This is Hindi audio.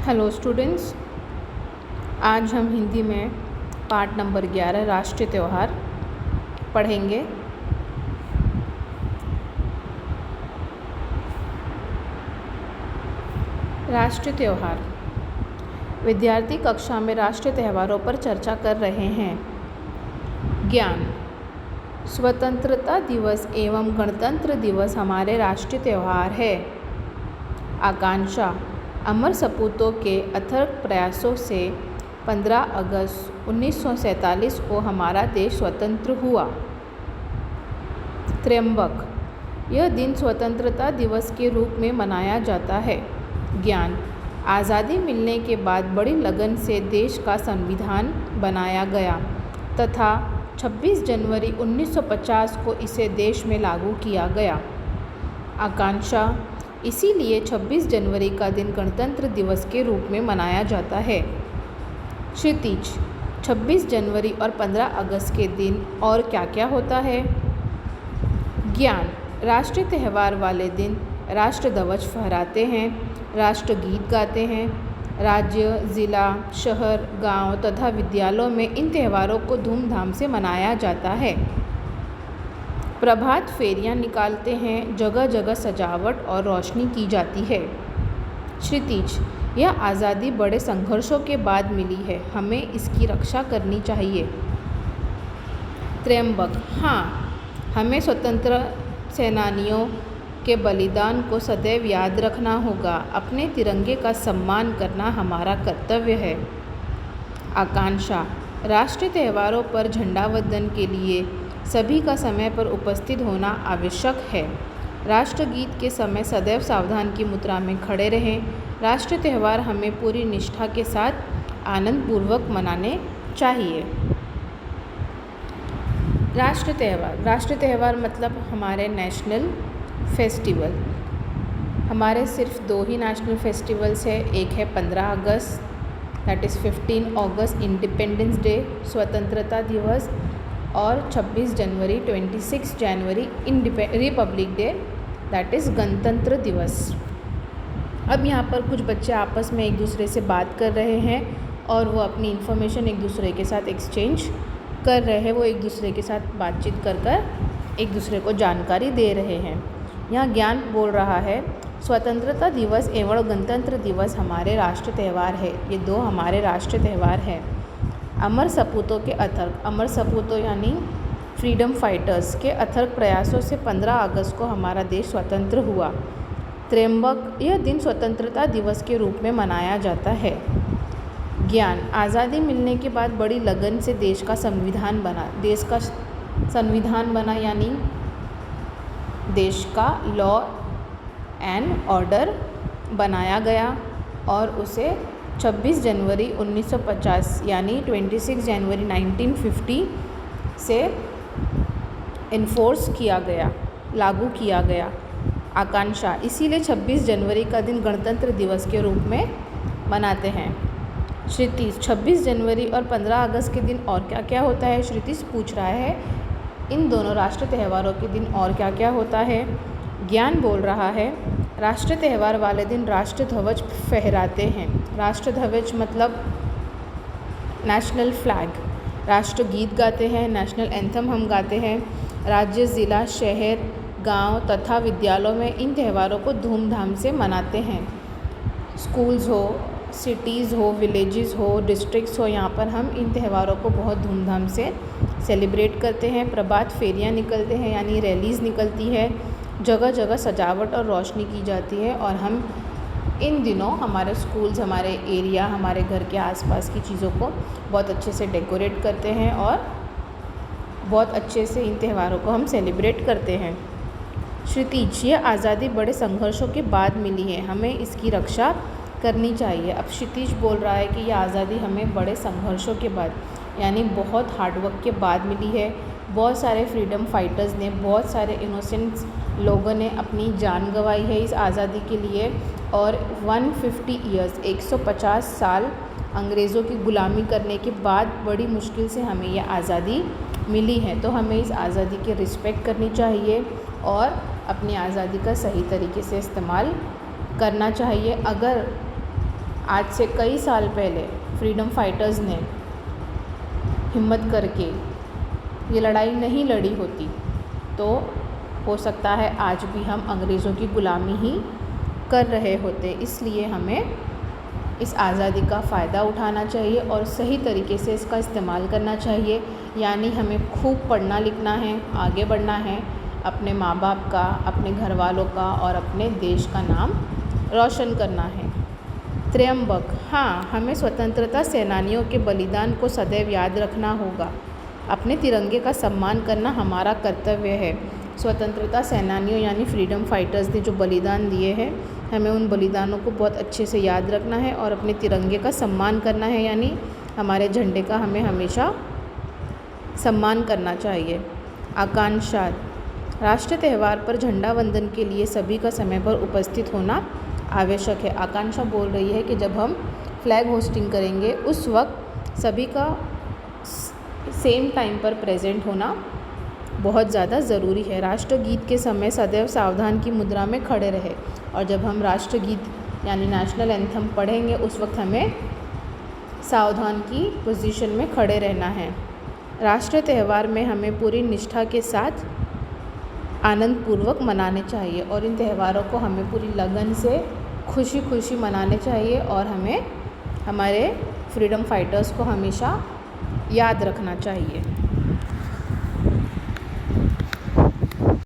हेलो स्टूडेंट्स, आज हम हिंदी में पार्ट नंबर 11 राष्ट्रीय त्यौहार पढ़ेंगे। राष्ट्रीय त्यौहार। विद्यार्थी कक्षा में राष्ट्रीय त्योहारों पर चर्चा कर रहे हैं। ज्ञान। स्वतंत्रता दिवस एवं गणतंत्र दिवस हमारे राष्ट्रीय त्यौहार है। आकांक्षा। अमर सपूतों के अथक प्रयासों से 15 अगस्त 1947 को हमारा देश स्वतंत्र हुआ। त्र्यंबक। यह दिन स्वतंत्रता दिवस के रूप में मनाया जाता है। ज्ञान। आज़ादी मिलने के बाद बड़ी लगन से देश का संविधान बनाया गया तथा 26 जनवरी 1950 को इसे देश में लागू किया गया। आकांक्षा। इसीलिए 26 जनवरी का दिन गणतंत्र दिवस के रूप में मनाया जाता है। क्षितिज। 26 जनवरी और 15 अगस्त के दिन और क्या क्या होता है? ज्ञान। राष्ट्रीय त्यौहार वाले दिन राष्ट्र ध्वज फहराते हैं, राष्ट्रगीत गाते हैं। राज्य, ज़िला, शहर, गांव तथा विद्यालयों में इन त्योहारों को धूमधाम से मनाया जाता है। प्रभात फेरियां निकालते हैं, जगह जगह सजावट और रोशनी की जाती है। क्षितिज। यह आज़ादी बड़े संघर्षों के बाद मिली है, हमें इसकी रक्षा करनी चाहिए। त्र्यंबक। हाँ, हमें स्वतंत्र सेनानियों के बलिदान को सदैव याद रखना होगा। अपने तिरंगे का सम्मान करना हमारा कर्तव्य है। आकांक्षा। राष्ट्रीय त्योहारों पर झंडावंदन के लिए सभी का समय पर उपस्थित होना आवश्यक है। राष्ट्रगीत के समय सदैव सावधान की मुद्रा में खड़े रहें। राष्ट्रीय त्यौहार हमें पूरी निष्ठा के साथ आनंदपूर्वक मनाने चाहिए। राष्ट्रीय त्यौहार। राष्ट्रीय त्यौहार मतलब हमारे नेशनल फेस्टिवल। हमारे सिर्फ 2 ही नेशनल फेस्टिवल्स है। एक है 15 अगस्त, दैट इज़ 15 अगस्त इंडिपेंडेंस डे, स्वतंत्रता दिवस, और 26 जनवरी 26 जनवरी रिपब्लिक डे, दैट इज़ गणतंत्र दिवस। अब यहाँ पर कुछ बच्चे आपस में एक दूसरे से बात कर रहे हैं और वो अपनी इन्फॉर्मेशन एक दूसरे के साथ एक्सचेंज कर रहे हैं। वो एक दूसरे के साथ बातचीत कर एक दूसरे को जानकारी दे रहे हैं। यहाँ ज्ञान बोल रहा है, स्वतंत्रता दिवस एवं गणतंत्र दिवस हमारे राष्ट्रीय त्यौहार है। ये 2 हमारे राष्ट्रीय त्यौहार हैं। अमर सपूतों के अथक। अमर सपूतों यानी फ्रीडम फाइटर्स के अथक प्रयासों से 15 अगस्त को हमारा देश स्वतंत्र हुआ। त्र्यंबक। यह दिन स्वतंत्रता दिवस के रूप में मनाया जाता है। ज्ञान। आज़ादी मिलने के बाद बड़ी लगन से देश का संविधान बना। देश का संविधान बना यानी देश का लॉ एंड ऑर्डर बनाया गया और उसे 26 जनवरी 1950 यानी 26 जनवरी 1950 से इन्फोर्स किया गया, लागू किया गया। आकांक्षा। इसीलिए 26 जनवरी का दिन गणतंत्र दिवस के रूप में मनाते हैं। क्षितिज। 26 जनवरी और 15 अगस्त के दिन और क्या क्या होता है? क्षितिज पूछ रहा है इन दोनों राष्ट्रीय त्योहारों के दिन और क्या क्या होता है। ज्ञान बोल रहा है, राष्ट्रीय त्यौहार वाले दिन राष्ट्र ध्वज फहराते हैं। राष्ट्र ध्वज मतलब नेशनल फ्लैग। राष्ट्रगीत गाते हैं, नेशनल एंथम हम गाते हैं। राज्य, ज़िला, शहर, गांव तथा विद्यालयों में इन त्योहारों को धूमधाम से मनाते हैं। स्कूल्स हो, सिटीज़ हो, विलेजेस हो, डिस्ट्रिक्ट्स हो, यहाँ पर हम इन त्योहारों को बहुत धूमधाम से सेलिब्रेट करते हैं। प्रभात फेरियाँ निकलते हैं यानी रैलीज़ निकलती है। जगह जगह सजावट और रोशनी की जाती है और हम इन दिनों हमारे स्कूल्स, हमारे एरिया, हमारे घर के आसपास की चीज़ों को बहुत अच्छे से डेकोरेट करते हैं और बहुत अच्छे से इन त्योहारों को हम सेलिब्रेट करते हैं। क्षितिज। ये आज़ादी बड़े संघर्षों के बाद मिली है, हमें इसकी रक्षा करनी चाहिए। अब क्षितिज बोल रहा है कि ये आज़ादी हमें बड़े संघर्षों के बाद यानी बहुत हार्डवर्क के बाद मिली है। बहुत सारे फ्रीडम फाइटर्स ने, बहुत सारे इनोसेंट लोगों ने अपनी जान गंवाई है इस आज़ादी के लिए और 150 ईयर्स 150 साल अंग्रेज़ों की ग़ुलामी करने के बाद बड़ी मुश्किल से हमें यह आज़ादी मिली है। तो हमें इस आज़ादी की रिस्पेक्ट करनी चाहिए और अपनी आज़ादी का सही तरीके से इस्तेमाल करना चाहिए। अगर आज से कई साल पहले फ्रीडम फाइटर्स ने हिम्मत करके ये लड़ाई नहीं लड़ी होती तो हो सकता है आज भी हम अंग्रेज़ों की ग़ुलामी ही कर रहे होते। इसलिए हमें इस आज़ादी का फ़ायदा उठाना चाहिए और सही तरीके से इसका इस्तेमाल करना चाहिए। यानी हमें खूब पढ़ना लिखना है, आगे बढ़ना है, अपने माँ बाप का, अपने घर वालों का और अपने देश का नाम रोशन करना है। त्र्यंबक, हाँ, हमें स्वतंत्रता सेनानियों के बलिदान को सदैव याद रखना होगा। अपने तिरंगे का सम्मान करना हमारा कर्तव्य है। स्वतंत्रता सेनानियों यानी फ्रीडम फाइटर्स ने जो बलिदान दिए हैं, हमें उन बलिदानों को बहुत अच्छे से याद रखना है और अपने तिरंगे का सम्मान करना है, यानी हमारे झंडे का हमें हमेशा सम्मान करना चाहिए। आकांक्षा, राष्ट्रीय त्यौहार पर झंडा वंदन के लिए सभी का समय पर उपस्थित होना आवश्यक है। आकांक्षा बोल रही है कि जब हम फ्लैग होस्टिंग करेंगे उस वक्त सभी का सेम टाइम पर प्रेजेंट होना बहुत ज़्यादा ज़रूरी है। राष्ट्रगीत के समय सदैव सावधान की मुद्रा में खड़े रहे और जब हम राष्ट्रगीत यानी नेशनल एंथम पढ़ेंगे उस वक्त हमें सावधान की पोजीशन में खड़े रहना है। राष्ट्रीय त्यौहार में हमें पूरी निष्ठा के साथ आनंद पूर्वक मनाने चाहिए और इन त्योहारों को हमें पूरी लगन से खुशी खुशी मनाने चाहिए और हमें हमारे फ्रीडम फाइटर्स को हमेशा याद रखना चाहिए।